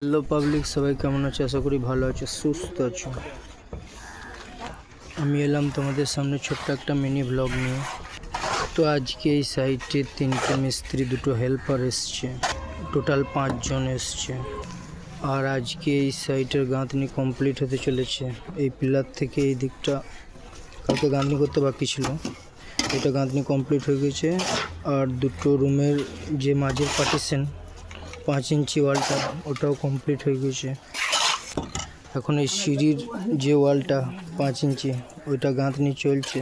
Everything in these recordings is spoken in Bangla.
হ্যালো পাবলিক, সবাই কেমন আছে? আশা করি ভালো আছে, সুস্থ আছো। আমি এলাম তোমাদের সামনে ছোট্ট একটা মিনি ব্লগ নিয়ে। তো আজকে এই সাইটে 3টে মিস্ত্রি, 2টো হেল্পার এসছে, টোটাল 5 জন এসছে। আর আজকে এই সাইটের গাঁথনি কমপ্লিট হতে চলেছে। এই পিলার থেকে এই দিকটা কালকে গাঁথনি করতে বাকি ছিল, এটা গাঁথনি কমপ্লিট হয়ে গেছে। আর 2টো রুমের যে মাঝের পার্টিশন 5 ইঞ্চি ওয়ালটা, ওটাও কমপ্লিট হয়ে গেছে। এখন এই সিঁড়ির যে ওয়ালটা 5 ইঞ্চি, ওইটা গাঁথনি চলছে।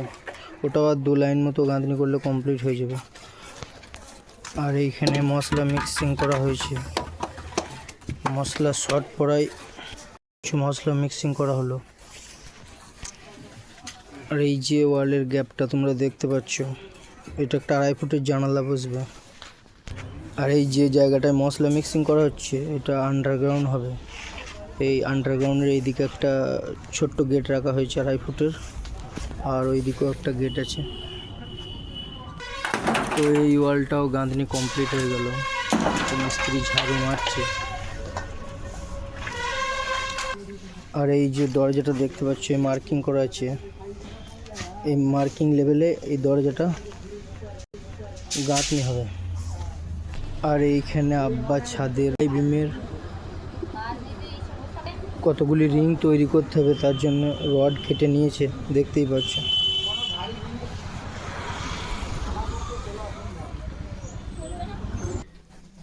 ওটাও আর 2 লাইন মতো গাঁথনি করলে কমপ্লিট হয়ে যাবে। আর এইখানে মশলা মিক্সিং করা হয়েছে, মশলা শর্ট পড়ায় কিছু মশলা মিক্সিং করা হলো। আর এই যে ওয়ালের গ্যাপটা তোমরা দেখতে পাচ্ছ, এটা একটা 2.5 ফুটের জানালা বসবে। আর এই যে জায়গাটায় মশলা মিক্সিং করা হচ্ছে, এটা আন্ডারগ্রাউন্ড হবে। এই আন্ডারগ্রাউন্ডের এইদিকে একটা ছোট্ট গেট রাখা হয়েছে 2.5 ফুটের, আর ওইদিকেও একটা গেট আছে। তো এই ওয়ালটাও গাঁথনি কমপ্লিট হয়ে গেল, তো মিস্ত্রি ঝাড়ু মারছে। আর এই যে দরজাটা দেখতে পাচ্ছ, মার্কিং করা আছে, এই মার্কিং লেভেলে এই দরজাটা গাঁথনি হবে। আর এইখানে আব্বা ছাদের এই বিমের কতগুলি রিং তৈরি করতে হবে, তার জন্য রড কেটে নিয়েছে, দেখতেই পাচ্ছ।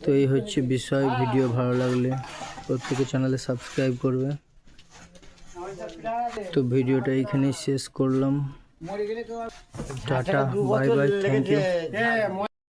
তো এই হচ্ছে বিষয়। ভিডিও ভালো লাগলে প্রত্যেকে চ্যানেলে সাবস্ক্রাইব করবে। তো ভিডিওটা এইখানেই শেষ করলাম। Tata, bye bye, thank you.